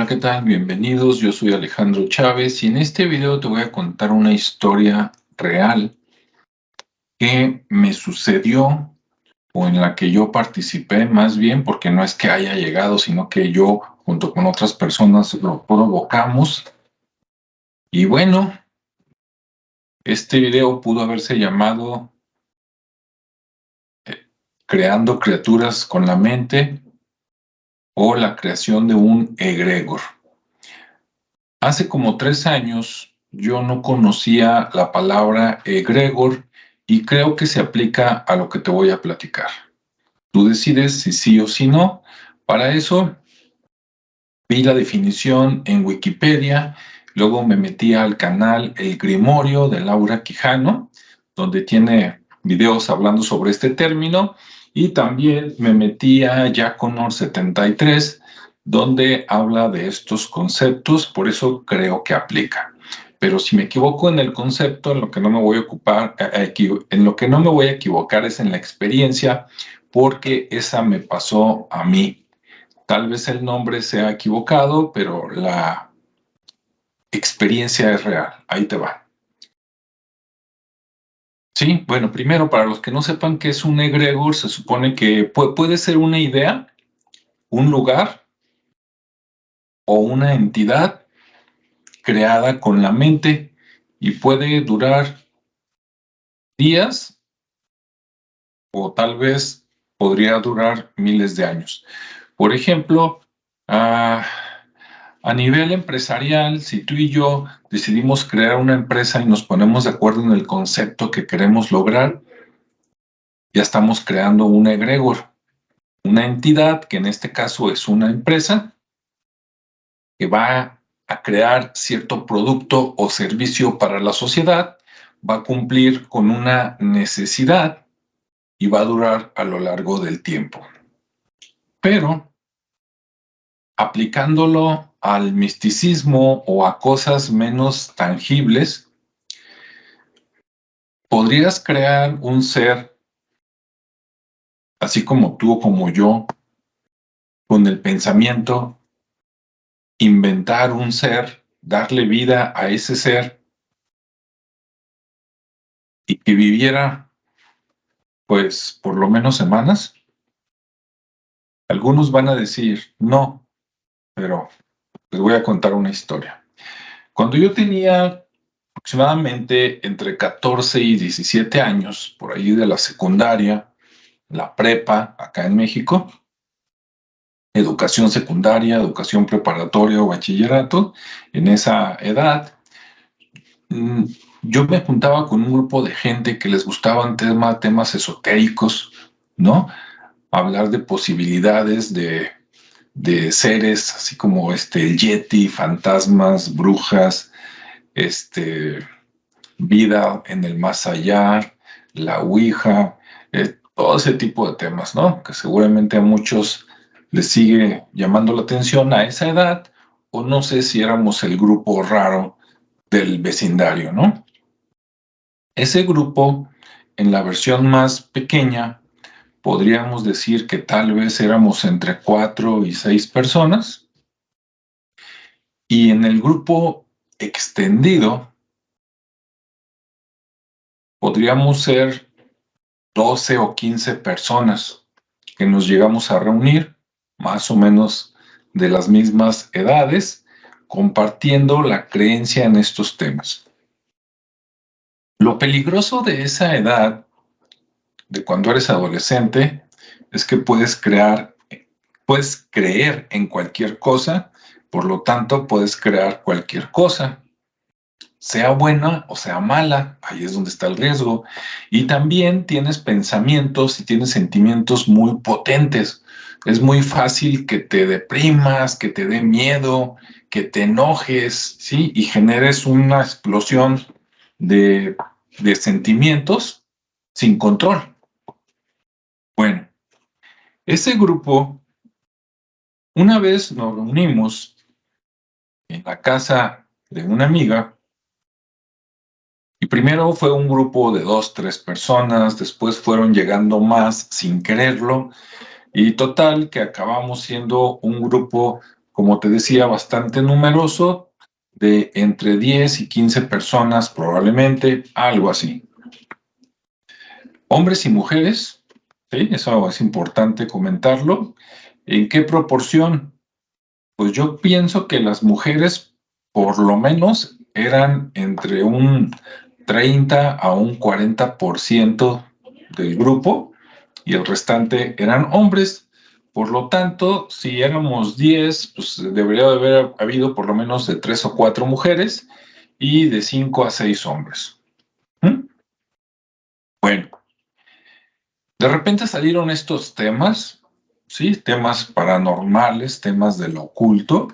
Hola, ¿qué tal? Bienvenidos, yo soy Alejandro Chávez y en este video te voy a contar una historia real que me sucedió o en la que yo participé, más bien porque no es que haya llegado, sino que yo junto con otras personas lo provocamos. Y bueno, este video pudo haberse llamado Creando criaturas con la mente o la creación de un egregor. Hace como 3 años yo no conocía la palabra egregor y creo que se aplica a lo que te voy a platicar. Tú decides si sí o si no. Para eso vi la definición en Wikipedia, luego me metí al canal El Grimorio de Laura Quijano, donde tiene videos hablando sobre este término, y también me metí a Jaconor 73, donde habla de estos conceptos, por eso creo que aplica. Pero si me equivoco en el concepto, en lo que no me voy a equivocar es en la experiencia, porque esa me pasó a mí. Tal vez el nombre sea equivocado, pero la experiencia es real. Ahí te va. Sí, bueno, primero, para los que no sepan qué es un egregor, se supone que puede ser una idea, un lugar o una entidad creada con la mente y puede durar días o tal vez podría durar miles de años. Por ejemplo, a nivel empresarial, si tú y yo decidimos crear una empresa y nos ponemos de acuerdo en el concepto que queremos lograr, ya estamos creando un egregor, una entidad que en este caso es una empresa que va a crear cierto producto o servicio para la sociedad, va a cumplir con una necesidad y va a durar a lo largo del tiempo. Pero aplicándolo al misticismo o a cosas menos tangibles, podrías crear un ser así como tú o como yo, con el pensamiento, inventar un ser, darle vida a ese ser y que viviera, pues, por lo menos semanas. Algunos van a decir no, pero les voy a contar una historia. Cuando yo tenía aproximadamente entre 14 y 17 años, por ahí de la secundaria, la prepa acá en México, educación secundaria, educación preparatoria o bachillerato, en esa edad, yo me juntaba con un grupo de gente que les gustaban temas esotéricos, ¿no? Hablar de posibilidades de seres, así como el Yeti, fantasmas, brujas, vida en el más allá, la Ouija, todo ese tipo de temas, ¿no? Que seguramente a muchos les sigue llamando la atención a esa edad, o no sé si éramos el grupo raro del vecindario, ¿no? Ese grupo, en la versión más pequeña, podríamos decir que tal vez éramos entre 4 y 6 personas, y en el grupo extendido podríamos ser 12 o 15 personas que nos llegamos a reunir, más o menos de las mismas edades, compartiendo la creencia en estos temas. Lo peligroso de esa edad, de cuando eres adolescente, es que puedes creer en cualquier cosa, por lo tanto puedes crear cualquier cosa, sea buena o sea mala, ahí es donde está el riesgo. Y también tienes pensamientos y tienes sentimientos muy potentes. Es muy fácil que te deprimas, que te dé miedo, que te enojes, ¿sí? Y generes una explosión de sentimientos sin control. Bueno, ese grupo, una vez nos reunimos en la casa de una amiga. Y primero fue un grupo de 2, 3 personas, después fueron llegando más sin quererlo, y total que acabamos siendo un grupo como te decía, bastante numeroso, de entre 10 y 15 personas probablemente, algo así. Hombres y mujeres, ¿sí? Eso es importante comentarlo. ¿En qué proporción? Pues yo pienso que las mujeres, por lo menos, eran entre un 30 a un 40% del grupo y el restante eran hombres. Por lo tanto, si éramos 10, pues debería de haber habido por lo menos de 3 o 4 mujeres y de 5 a 6 hombres. ¿Mm? Bueno, de repente salieron estos temas, ¿sí? Temas paranormales, temas de lo oculto,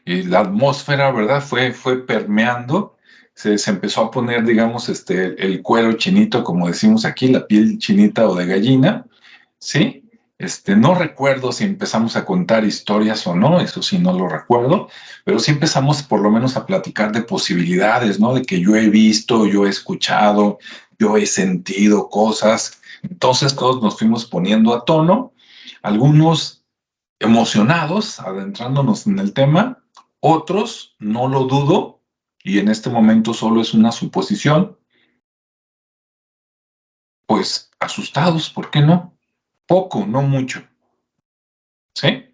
y la atmósfera, ¿verdad? Fue permeando, se empezó a poner, digamos, el cuero chinito, como decimos aquí, la piel chinita o de gallina, ¿sí? No recuerdo si empezamos a contar historias o no, eso sí no lo recuerdo, pero sí empezamos por lo menos a platicar de posibilidades, ¿no? De que yo he visto, yo he escuchado, yo he sentido cosas. Entonces todos nos fuimos poniendo a tono, algunos emocionados, adentrándonos en el tema, otros, no lo dudo, y en este momento solo es una suposición, pues asustados, ¿por qué no? Poco, no mucho, ¿sí?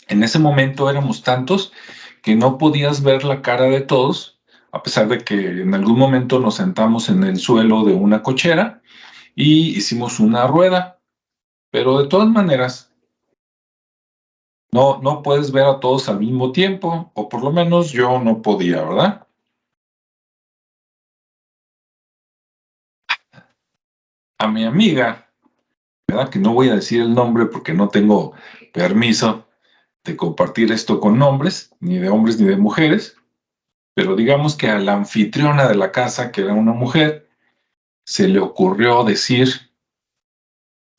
En ese momento éramos tantos que no podías ver la cara de todos, a pesar de que en algún momento nos sentamos en el suelo de una cochera y hicimos una rueda, pero de todas maneras, no puedes ver a todos al mismo tiempo, o por lo menos yo no podía, ¿verdad? A mi amiga, ¿verdad? Que no voy a decir el nombre porque no tengo permiso de compartir esto con nombres, ni de hombres ni de mujeres, pero digamos que a la anfitriona de la casa, que era una mujer, se le ocurrió decir,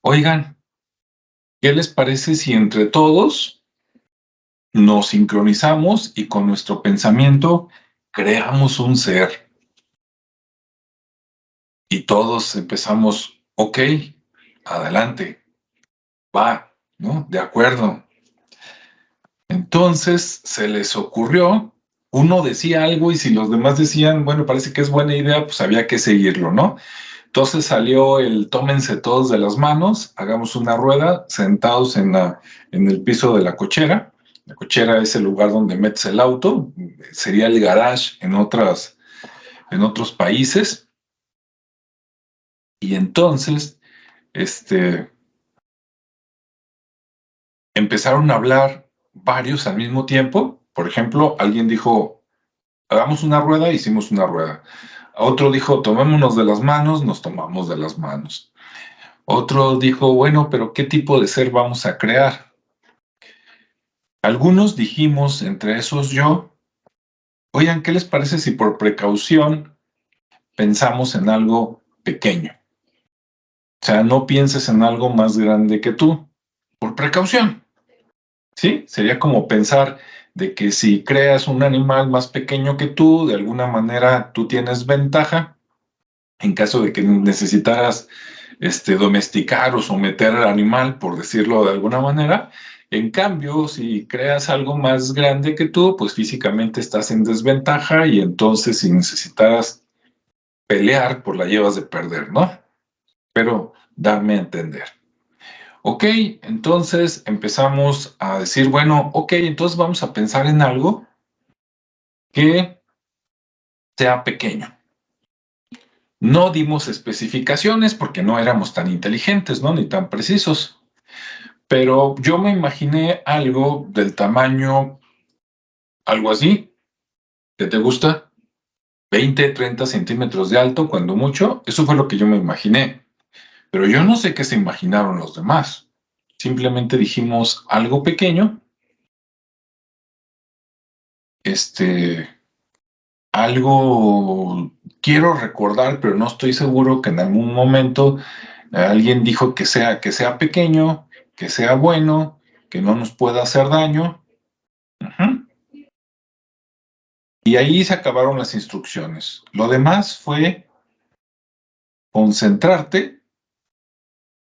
oigan, ¿qué les parece si entre todos nos sincronizamos y con nuestro pensamiento creamos un ser? Y todos empezamos, ok, adelante, va, ¿no? De acuerdo. Entonces se les ocurrió, uno decía algo y si los demás decían, bueno, parece que es buena idea, pues había que seguirlo, ¿no? Entonces salió el tómense todos de las manos, hagamos una rueda sentados en el piso de la cochera. La cochera es el lugar donde metes el auto, sería el garage en otros países. Y entonces, empezaron a hablar varios al mismo tiempo. Por ejemplo, alguien dijo, hagamos una rueda, hicimos una rueda. Otro dijo, tomémonos de las manos, nos tomamos de las manos. Otro dijo, bueno, pero ¿qué tipo de ser vamos a crear? Algunos dijimos, entre esos yo, oigan, ¿qué les parece si por precaución pensamos en algo pequeño? O sea, no pienses en algo más grande que tú, por precaución. ¿Sí? Sería como pensar de que si creas un animal más pequeño que tú, de alguna manera tú tienes ventaja en caso de que necesitaras domesticar o someter al animal, por decirlo de alguna manera. En cambio, si creas algo más grande que tú, pues físicamente estás en desventaja y entonces si necesitaras pelear, pues la llevas de perder, ¿no? Pero darme a entender. Ok, entonces empezamos a decir, bueno, ok, entonces vamos a pensar en algo que sea pequeño. No dimos especificaciones porque no éramos tan inteligentes, ¿no? Ni tan precisos. Pero yo me imaginé algo del tamaño, algo así, ¿qué te gusta? 20, 30 centímetros de alto, cuando mucho. Eso fue lo que yo me imaginé. Pero yo no sé qué se imaginaron los demás. Simplemente dijimos algo pequeño, algo quiero recordar, pero no estoy seguro que en algún momento alguien dijo que sea pequeño, que sea bueno, que no nos pueda hacer daño. Uh-huh. Y ahí se acabaron las instrucciones. Lo demás fue concentrarte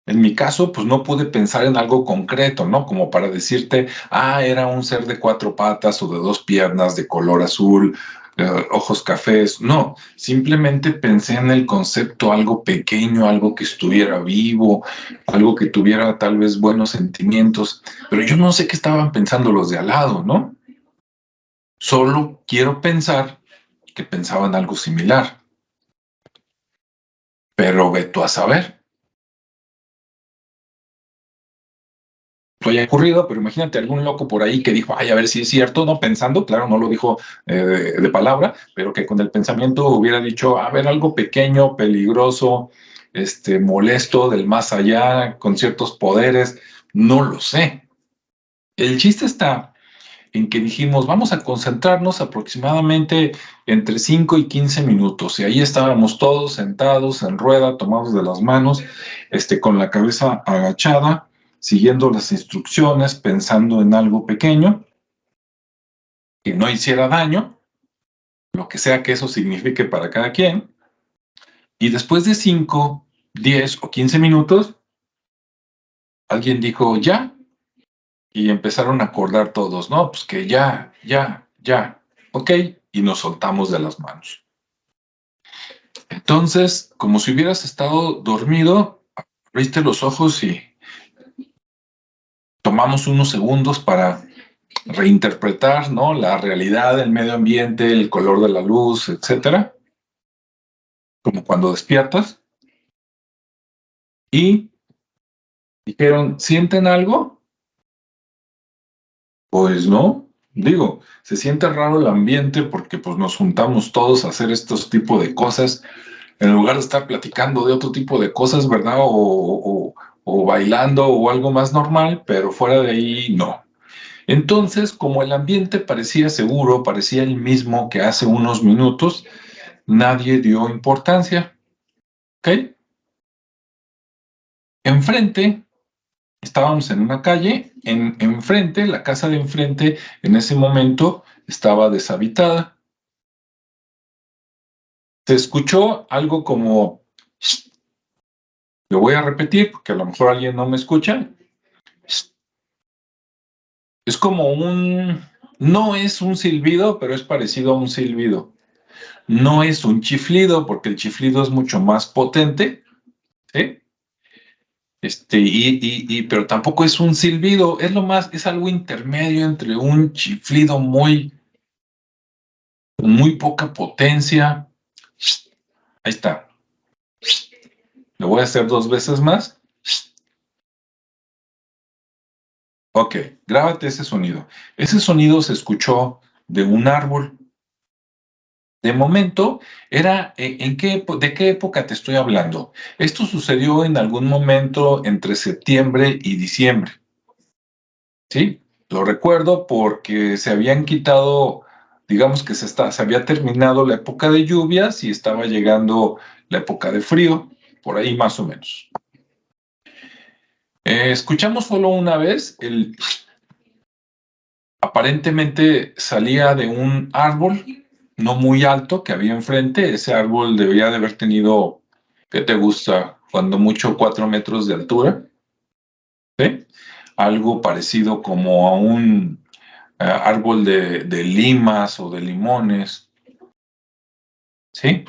En mi caso, pues no pude pensar en algo concreto, ¿no? Como para decirte, era un ser de 4 patas o de 2 piernas, de color azul, ojos cafés. No, simplemente pensé en el concepto algo pequeño, algo que estuviera vivo, algo que tuviera tal vez buenos sentimientos, pero yo no sé qué estaban pensando los de al lado, ¿no? Solo quiero pensar que pensaban algo similar, pero ve tú a saber. Haya ocurrido, pero imagínate algún loco por ahí que dijo, ay, a ver si es cierto, no pensando, claro, no lo dijo de palabra, pero que con el pensamiento hubiera dicho, a ver, algo pequeño, peligroso, molesto, del más allá, con ciertos poderes, no lo sé. El chiste está en que dijimos, vamos a concentrarnos aproximadamente entre 5 y 15 minutos. Y ahí estábamos todos sentados en rueda, tomados de las manos, con la cabeza agachada, siguiendo las instrucciones, pensando en algo pequeño, que no hiciera daño, lo que sea que eso signifique para cada quien. Y después de 5, 10 o 15 minutos, alguien dijo, ya, y empezaron a acordar todos, ¿no? Pues que ya, ya, ya, ok, y nos soltamos de las manos. Entonces, como si hubieras estado dormido, abriste los ojos y tomamos unos segundos para reinterpretar, ¿no? La realidad, el medio ambiente, el color de la luz, etcétera, como cuando despiertas. Y dijeron, ¿sienten algo? Pues no. Digo, se siente raro el ambiente porque pues nos juntamos todos a hacer estos tipos de cosas en lugar de estar platicando de otro tipo de cosas, ¿verdad? O bailando o algo más normal, pero fuera de ahí no. Entonces, como el ambiente parecía seguro, parecía el mismo que hace unos minutos, nadie dio importancia, ¿ok? Enfrente, estábamos en una calle, enfrente, la casa de enfrente, en ese momento estaba deshabitada. Se escuchó algo como, lo voy a repetir porque a lo mejor alguien no me escucha. Es como no es un silbido, pero es parecido a un silbido. No es un chiflido, porque el chiflido es mucho más potente, ¿sí? Pero tampoco es un silbido, es algo intermedio entre un chiflido con muy poca potencia. Ahí está. Lo voy a hacer 2 veces más. Ok, grábate ese sonido. Ese sonido se escuchó de un árbol. De momento, ¿de qué época te estoy hablando? Esto sucedió en algún momento entre septiembre y diciembre, ¿sí? Lo recuerdo porque se habían quitado, digamos que se había terminado la época de lluvias y estaba llegando la época de frío, por ahí más o menos. Escuchamos solo una vez, aparentemente salía de un árbol no muy alto que había enfrente. Ese árbol debería de haber tenido, ¿qué te gusta? Cuando mucho 4 metros de altura, ¿sí? Algo parecido como a un árbol de limas o de limones, ¿sí?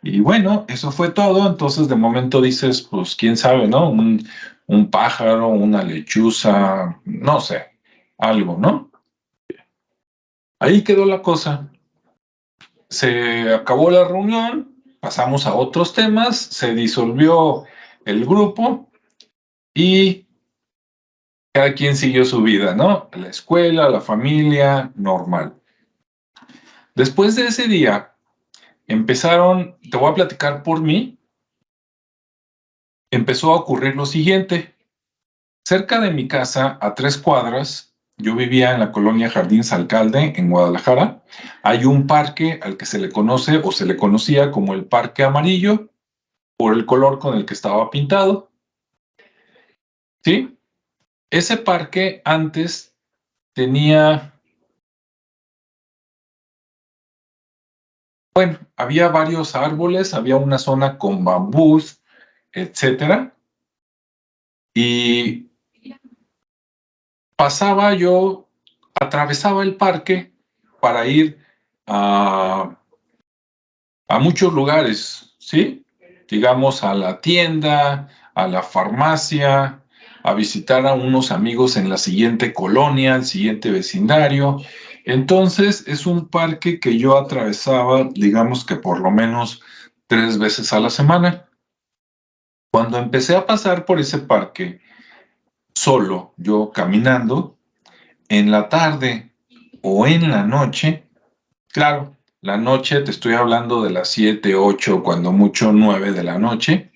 Y bueno, eso fue todo. Entonces de momento dices, pues quién sabe, ¿no? Un pájaro, una lechuza, no sé, algo, ¿no? Ahí quedó la cosa. Se acabó la reunión, pasamos a otros temas, se disolvió el grupo y cada quien siguió su vida, ¿no? La escuela, la familia, normal. Después de ese día, te voy a platicar por mí, empezó a ocurrir lo siguiente. Cerca de mi casa, a 3 cuadras, yo vivía en la colonia Jardín Alcalde, en Guadalajara, hay un parque al que se le conoce o se le conocía como el Parque Amarillo, por el color con el que estaba pintado, ¿sí? Ese parque antes tenía, bueno, había varios árboles, había una zona con bambús, etcétera, y atravesaba el parque para ir a muchos lugares, ¿sí? Digamos, a la tienda, a la farmacia, a visitar a unos amigos en la siguiente colonia, el siguiente vecindario. Entonces, es un parque que yo atravesaba, digamos que por lo menos 3 veces a la semana. Cuando empecé a pasar por ese parque, solo, yo caminando, en la tarde o en la noche, claro, la noche, te estoy hablando de las 7, 8, cuando mucho 9 de la noche.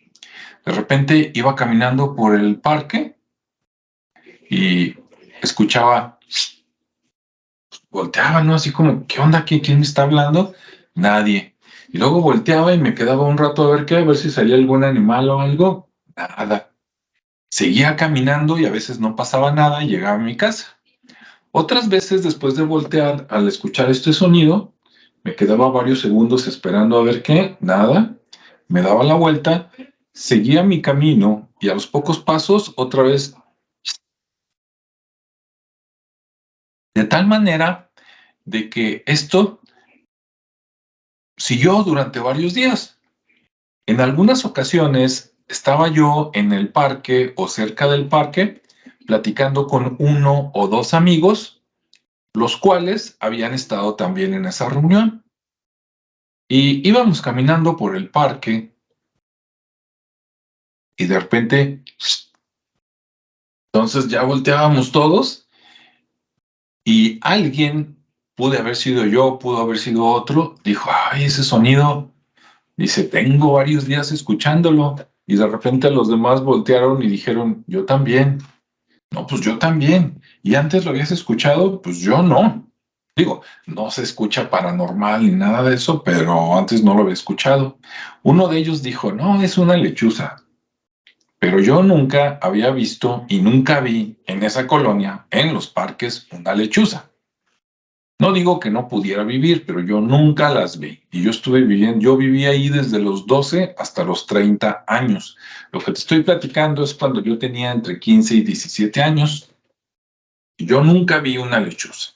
De repente iba caminando por el parque y escuchaba, volteaba, ¿no? Así como, ¿qué onda? ¿Quién me está hablando? Nadie. Y luego volteaba y me quedaba un rato a ver qué, a ver si salía algún animal o algo. Nada. Seguía caminando y a veces no pasaba nada y llegaba a mi casa. Otras veces, después de voltear, al escuchar este sonido, me quedaba varios segundos esperando a ver qué, nada, me daba la vuelta, seguía mi camino y a los pocos pasos otra vez. De tal manera de que esto siguió durante varios días. En algunas ocasiones estaba yo en el parque o cerca del parque platicando con 1 o 2 amigos, los cuales habían estado también en esa reunión. Y íbamos caminando por el parque y de repente, entonces ya volteábamos todos y alguien, pude haber sido yo, pudo haber sido otro, dijo, ay, ese sonido, dice, tengo varios días escuchándolo. Y de repente los demás voltearon y dijeron, yo también. No, pues yo también. ¿Y antes lo habías escuchado? Pues yo no. Digo, no se escucha paranormal ni nada de eso, pero antes no lo había escuchado. Uno de ellos dijo, no, es una lechuza. Pero yo nunca había visto y nunca vi en esa colonia, en los parques, una lechuza. No digo que no pudiera vivir, pero yo nunca las vi. Y yo viví ahí desde los 12 hasta los 30 años. Lo que te estoy platicando es cuando yo tenía entre 15 y 17 años. Y yo nunca vi una lechuza.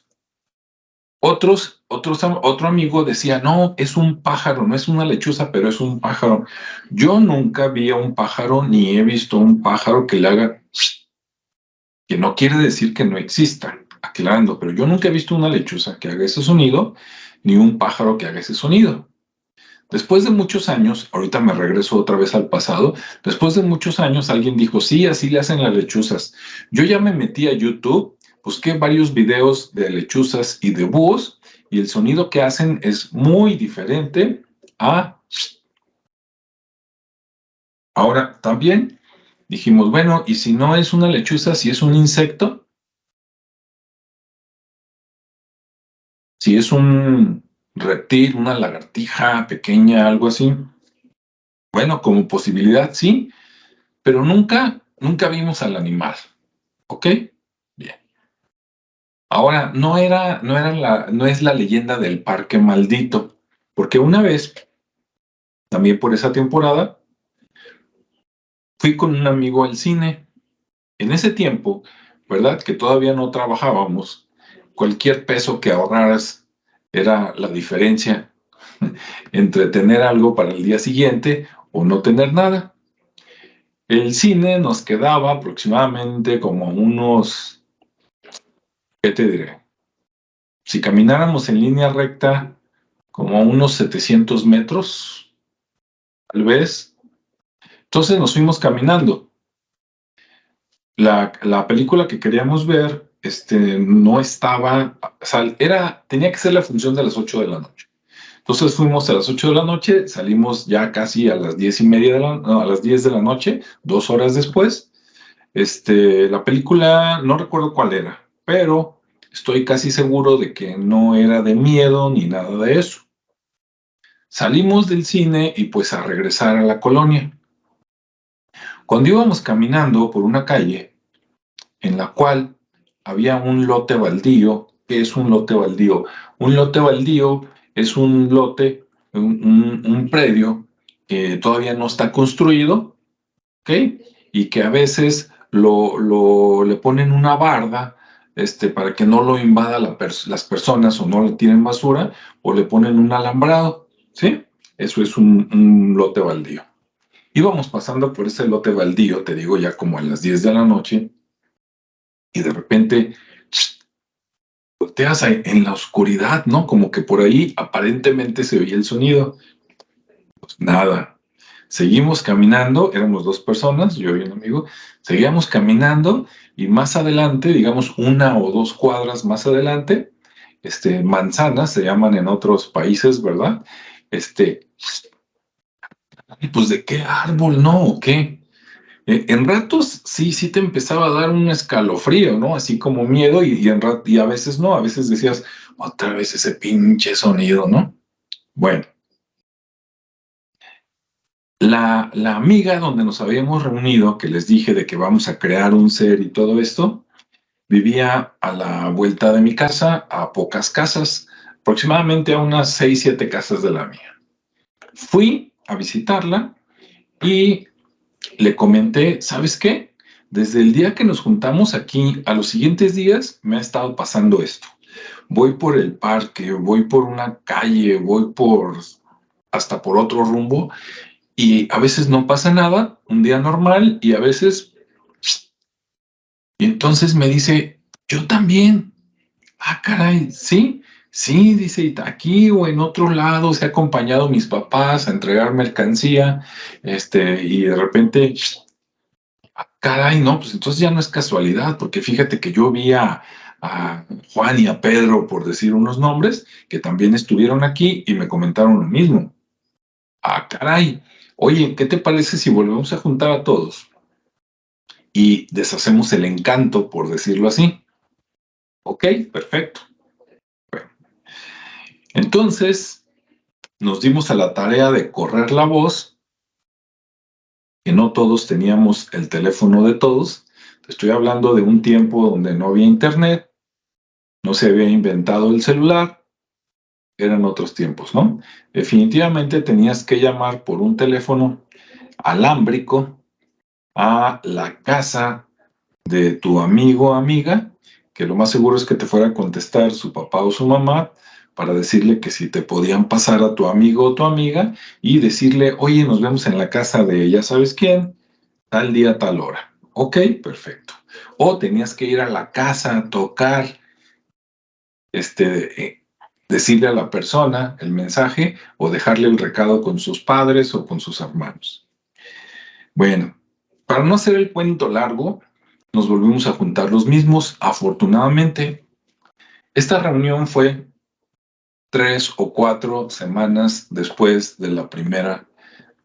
Otro amigo decía, no, es un pájaro, no es una lechuza, pero es un pájaro. Yo nunca vi a un pájaro ni he visto un pájaro que le haga, que no quiere decir que no exista, aclarando, pero yo nunca he visto una lechuza que haga ese sonido, ni un pájaro que haga ese sonido. Después de muchos años, ahorita me regreso otra vez al pasado, después de muchos años alguien dijo, sí, así le hacen las lechuzas. Yo ya me metí a YouTube, busqué varios videos de lechuzas y de búhos, y el sonido que hacen es muy diferente a... Ahora, también dijimos, bueno, ¿y si no es una lechuza, si es un insecto? Si es un reptil, una lagartija pequeña, algo así. Bueno, como posibilidad, sí, pero nunca vimos al animal, ¿ok? Bien. Ahora, no es la leyenda del parque maldito, porque una vez, también por esa temporada, fui con un amigo al cine. En ese tiempo, ¿verdad? Que todavía no trabajábamos, cualquier peso que ahorraras era la diferencia entre tener algo para el día siguiente o no tener nada. El cine nos quedaba aproximadamente como unos, ¿qué te diré? Si camináramos en línea recta, como unos 700 metros, tal vez. Entonces nos fuimos caminando. La película que queríamos ver no estaba, o sea, tenía que ser la función de las 8 de la noche. Entonces fuimos a las 8 de la noche, salimos ya casi a las 10:30 a las 10 de la noche, 2 horas después. La película, no recuerdo cuál era, pero estoy casi seguro de que no era de miedo ni nada de eso. Salimos del cine y pues a regresar a la colonia. Cuando íbamos caminando por una calle en la cual había un lote baldío. ¿Qué es un lote baldío? Un lote baldío es un lote, un predio que todavía no está construido, ¿ok? Y que a veces le ponen una barda para que no lo invada las personas o no le tiren basura, o le ponen un alambrado, ¿sí? Eso es un lote baldío. Íbamos pasando por ese lote baldío, te digo, ya como a las 10 de la noche, y de repente volteas en la oscuridad, ¿no? Como que por ahí aparentemente se oía el sonido. Pues nada. Seguimos caminando, éramos 2 personas, yo y un amigo, seguíamos caminando y más adelante, digamos 1 o 2 cuadras más adelante, manzanas se llaman en otros países, ¿verdad? Pues ¿de qué árbol, no? ¿O qué? En ratos sí te empezaba a dar un escalofrío, ¿no? Así como miedo y a veces no, a veces decías, otra vez ese pinche sonido, ¿no? Bueno, la amiga donde nos habíamos reunido, que les dije de que vamos a crear un ser y todo esto, vivía a la vuelta de mi casa, a pocas casas, aproximadamente a unas 6, 7 casas de la mía. Fui a visitarla y le comenté, ¿sabes qué? Desde el día que nos juntamos aquí, a los siguientes días me ha estado pasando esto. Voy por el parque, voy por una calle, voy hasta por otro rumbo, y a veces no pasa nada, un día normal, y a veces... Y entonces me dice, yo también. Ah, caray, sí, sí, dice, y aquí o en otro lado se ha acompañado a mis papás a entregar mercancía, y de repente, ah, caray, no, pues entonces ya no es casualidad, porque fíjate que yo vi a Juan y a Pedro, por decir unos nombres, que también estuvieron aquí y me comentaron lo mismo. Ah, caray, oye, ¿qué te parece si volvemos a juntar a todos y deshacemos el encanto, por decirlo así? Ok, perfecto. Bueno, entonces nos dimos a la tarea de correr la voz, que no todos teníamos el teléfono de todos. Estoy hablando de un tiempo donde no había internet, no se había inventado el celular, eran otros tiempos, ¿no? Definitivamente tenías que llamar por un teléfono alámbrico a la casa de tu amigo o amiga, que lo más seguro es que te fuera a contestar su papá o su mamá, para decirle que si te podían pasar a tu amigo o tu amiga y decirle, oye, nos vemos en la casa de ya sabes quién, tal día, tal hora. Ok, perfecto. O tenías que ir a la casa a tocar, decirle a la persona el mensaje o dejarle el recado con sus padres o con sus hermanos. Bueno, para no hacer el cuento largo, nos volvimos a juntar los mismos. Afortunadamente, esta reunión fue 3 o 4 semanas después de la primera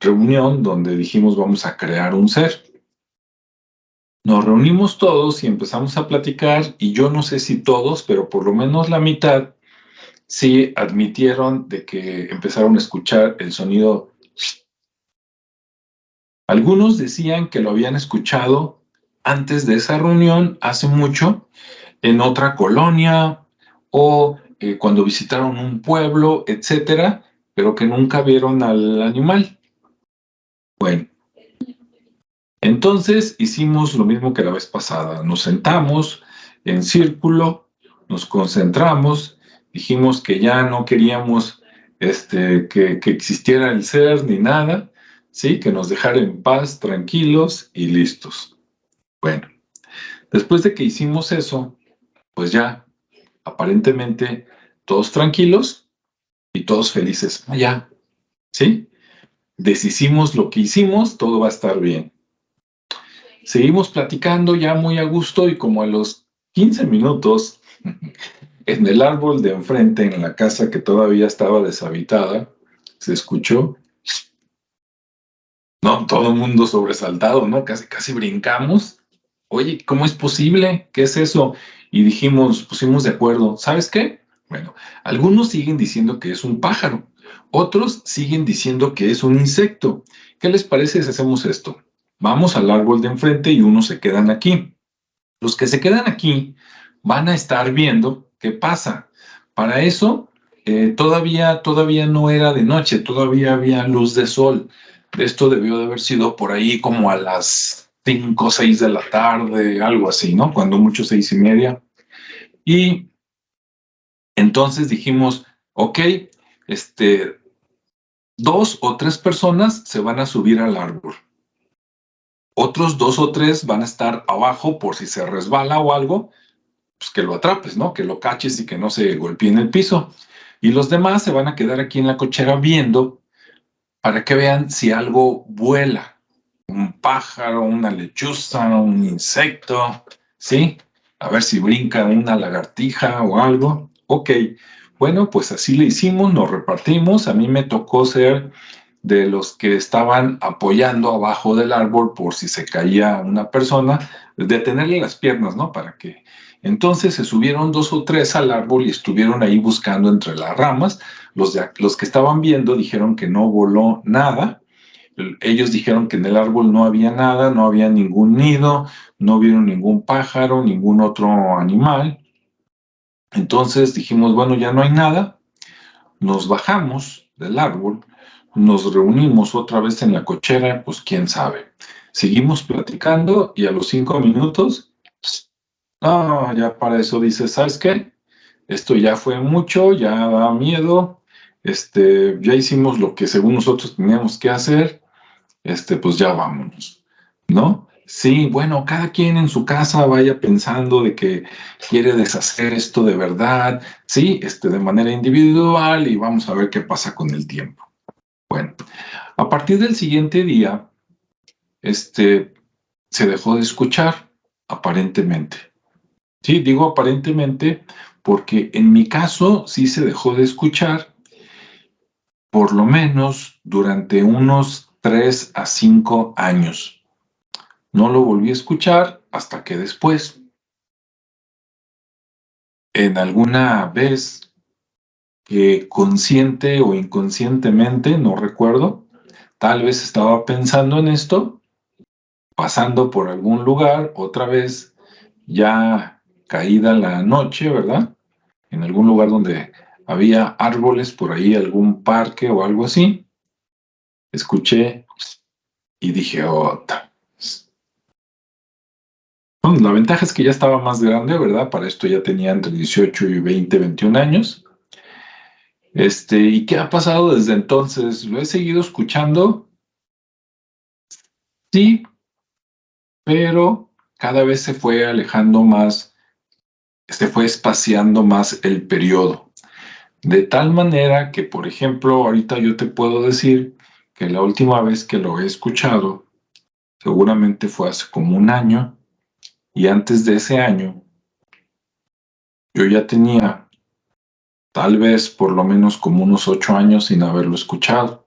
reunión donde dijimos vamos a crear un ser. Nos reunimos todos y empezamos a platicar y yo no sé si todos, pero por lo menos la mitad sí admitieron de que empezaron a escuchar el sonido. Algunos decían que lo habían escuchado antes de esa reunión, hace mucho, en otra colonia o cuando visitaron un pueblo, etcétera, pero que nunca vieron al animal. Bueno, entonces hicimos lo mismo que la vez pasada. Nos sentamos en círculo, nos concentramos, dijimos que ya no queríamos que existiera el ser ni nada, ¿sí? Que nos dejara en paz, tranquilos y listos. Bueno, después de que hicimos eso, pues ya, aparentemente, todos tranquilos y todos felices. Ya, ¿sí? Deshicimos lo que hicimos, todo va a estar bien. Seguimos platicando ya muy a gusto y como a los 15 minutos, en el árbol de enfrente, en la casa que todavía estaba deshabitada, se escuchó, no, todo el mundo sobresaltado, ¿no? Casi brincamos. Oye, ¿cómo es posible? ¿Qué es eso? Y dijimos, pusimos de acuerdo, ¿sabes qué? Bueno, algunos siguen diciendo que es un pájaro, otros siguen diciendo que es un insecto. ¿Qué les parece si hacemos esto? Vamos al árbol de enfrente y unos se quedan aquí. Los que se quedan aquí van a estar viendo qué pasa. Para eso, todavía no era de noche, todavía había luz de sol. Esto debió de haber sido por ahí como a las 5 o 6 de la tarde, algo así, ¿no? Cuando mucho 6:30. Y entonces dijimos, ok, 2 o 3 personas se van a subir al árbol. Otros 2 o 3 van a estar abajo por si se resbala o algo, pues que lo atrapes, ¿no? Que lo caches y que no se golpee en el piso. Y los demás se van a quedar aquí en la cochera viendo para que vean si algo vuela. Un pájaro, una lechuza, un insecto, ¿sí? A ver si brinca una lagartija o algo. Ok, bueno, pues así le hicimos, nos repartimos. A mí me tocó ser de los que estaban apoyando abajo del árbol por si se caía una persona, detenerle las piernas, ¿no? Para que... Entonces se subieron 2 o 3 al árbol y estuvieron ahí buscando entre las ramas. Los que estaban viendo dijeron que no voló nada. Ellos dijeron que en el árbol no había nada, no había ningún nido, no vieron ningún pájaro, ningún otro animal. Entonces dijimos, bueno, ya no hay nada. Nos bajamos del árbol, nos reunimos otra vez en la cochera, pues quién sabe. Seguimos platicando y a los 5 minutos, ya para eso dices, ¿sabes qué? Esto ya fue mucho, ya da miedo, ya hicimos lo que según nosotros teníamos que hacer, pues ya vámonos, ¿no? Sí, bueno, cada quien en su casa vaya pensando de que quiere deshacer esto de verdad, sí, de manera individual y vamos a ver qué pasa con el tiempo. Bueno, a partir del siguiente día, se dejó de escuchar, aparentemente. Sí, digo aparentemente porque en mi caso sí se dejó de escuchar por lo menos durante unos 3 a 5 años. No lo volví a escuchar hasta que después, en alguna vez que consciente o inconscientemente, no recuerdo, tal vez estaba pensando en esto, pasando por algún lugar, otra vez ya caída la noche, ¿verdad? En algún lugar donde había árboles, por ahí algún parque o algo así, escuché y dije, Bueno, la ventaja es que ya estaba más grande, ¿verdad? Para esto ya tenía entre 18 y 20, 21 años. ¿Y qué ha pasado desde entonces? ¿Lo he seguido escuchando? Sí, pero cada vez se fue alejando más, se fue espaciando más el periodo. De tal manera que, por ejemplo, ahorita yo te puedo decir que la última vez que lo he escuchado, seguramente fue hace como un año, y antes de ese año, yo ya tenía tal vez por lo menos como unos 8 años sin haberlo escuchado.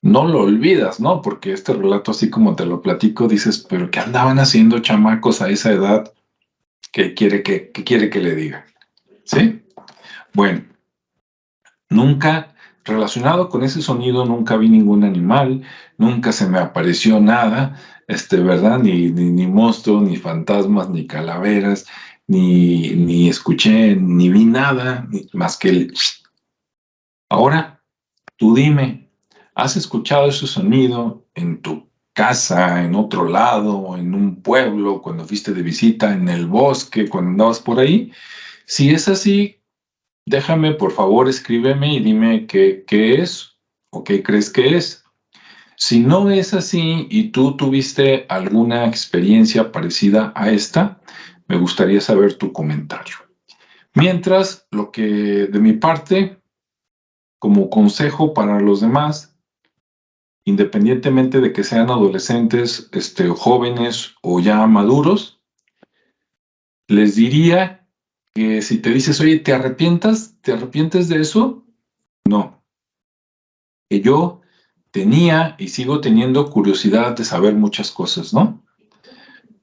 No lo olvidas, ¿no? Porque este relato, así como te lo platico, dices, pero ¿qué andaban haciendo chamacos a esa edad? ¿Qué quiere que le diga? ¿Sí? Bueno, nunca, relacionado con ese sonido, nunca vi ningún animal, nunca se me apareció nada, ¿verdad? Ni monstruos, ni fantasmas, ni calaveras, ni escuché, ni vi nada, más que el... Ahora, tú dime, ¿has escuchado ese sonido en tu casa, en otro lado, en un pueblo, cuando fuiste de visita, en el bosque, cuando andabas por ahí? Si es así, déjame, por favor, escríbeme y dime qué es o qué crees que es. Si no es así y tú tuviste alguna experiencia parecida a esta, me gustaría saber tu comentario. Mientras, lo que de mi parte, como consejo para los demás, independientemente de que sean adolescentes, jóvenes o ya maduros, les diría que si te dices, oye, ¿te arrepientes de eso? No. Que yo tenía y sigo teniendo curiosidad de saber muchas cosas, ¿no?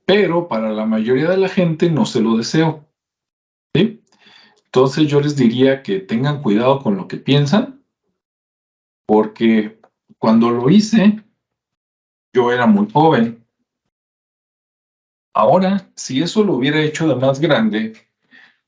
Pero para la mayoría de la gente no se lo deseo, ¿sí? Entonces yo les diría que tengan cuidado con lo que piensan, porque cuando lo hice, yo era muy joven. Ahora, si eso lo hubiera hecho de más grande,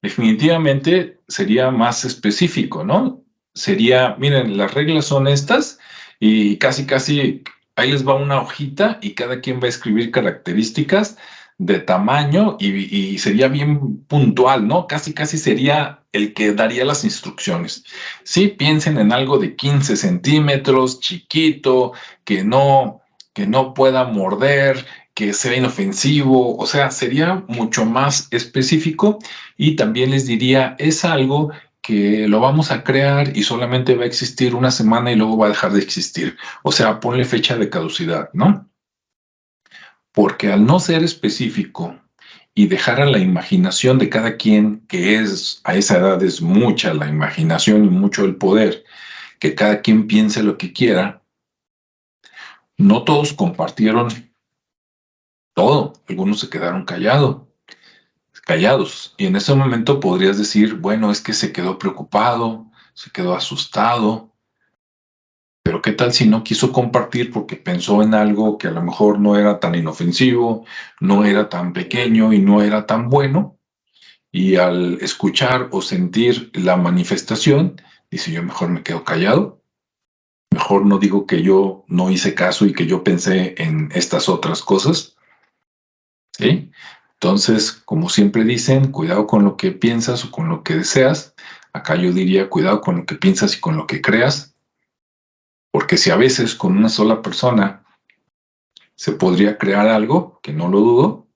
definitivamente sería más específico, ¿no? Sería, miren, las reglas son estas y casi ahí les va una hojita y cada quien va a escribir características de tamaño y sería bien puntual, ¿no? Casi, casi sería el que daría las instrucciones. Sí, piensen en algo de 15 centímetros, chiquito, que no pueda morder, que sea inofensivo, o sea, sería mucho más específico y también les diría, es algo que lo vamos a crear y solamente va a existir una semana y luego va a dejar de existir. O sea, ponle fecha de caducidad, ¿no? Porque al no ser específico y dejar a la imaginación de cada quien, que es a esa edad es mucha la imaginación y mucho el poder, que cada quien piense lo que quiera, no todos compartieron todo, algunos se quedaron callados. Y en ese momento podrías decir, bueno, es que se quedó preocupado, se quedó asustado, pero ¿qué tal si no quiso compartir porque pensó en algo que a lo mejor no era tan inofensivo, no era tan pequeño y no era tan bueno? Y al escuchar o sentir la manifestación, dice yo mejor me quedo callado, mejor no digo que yo no hice caso y que yo pensé en estas otras cosas, ¿sí? Entonces, como siempre dicen, cuidado con lo que piensas o con lo que deseas. Acá yo diría, cuidado con lo que piensas y con lo que creas, porque si a veces con una sola persona se podría crear algo, que no lo dudo,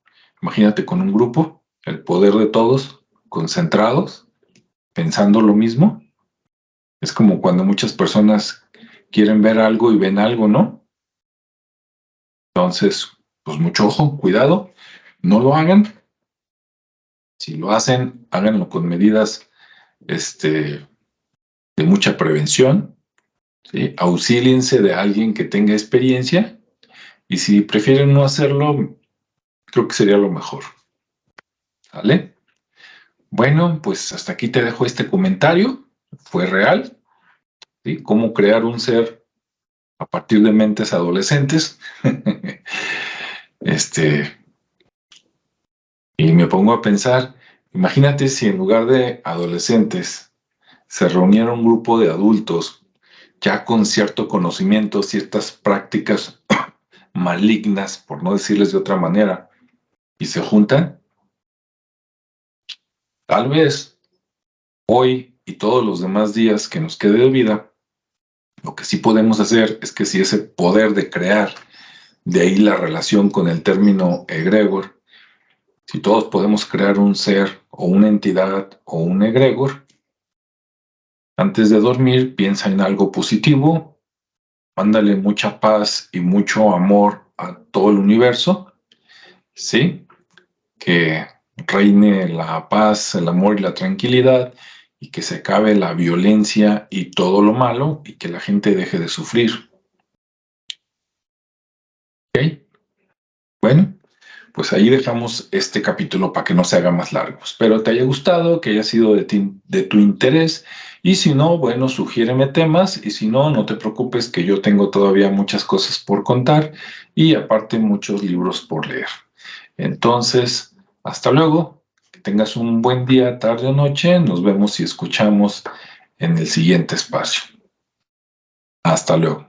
imagínate con un grupo, el poder de todos, concentrados, pensando lo mismo. Es como cuando muchas personas quieren ver algo y ven algo, ¿no? Entonces, pues mucho ojo, cuidado, no lo hagan. Si lo hacen, háganlo con medidas de mucha prevención, ¿sí? Auxíliense de alguien que tenga experiencia y si prefieren no hacerlo, creo que sería lo mejor. ¿Vale? Bueno, pues hasta aquí te dejo este comentario. Fue real, ¿sí? Cómo crear un ser a partir de mentes adolescentes. Y me pongo a pensar, imagínate si en lugar de adolescentes se reuniera un grupo de adultos ya con cierto conocimiento, ciertas prácticas malignas, por no decirles de otra manera, y se juntan, tal vez hoy y todos los demás días que nos quede de vida, lo que sí podemos hacer es que si ese poder de crear, de ahí la relación con el término egregor, si todos podemos crear un ser o una entidad o un egregor, antes de dormir piensa en algo positivo, mándale mucha paz y mucho amor a todo el universo, ¿sí? Que reine la paz, el amor y la tranquilidad y que se acabe la violencia y todo lo malo y que la gente deje de sufrir. ¿Ok? Bueno, pues ahí dejamos este capítulo para que no se haga más largo. Espero te haya gustado, que haya sido de tu interés y si no, bueno, sugiéreme temas y si no, no te preocupes que yo tengo todavía muchas cosas por contar y aparte muchos libros por leer. Entonces, hasta luego, que tengas un buen día, tarde o noche, nos vemos y escuchamos en el siguiente espacio. Hasta luego.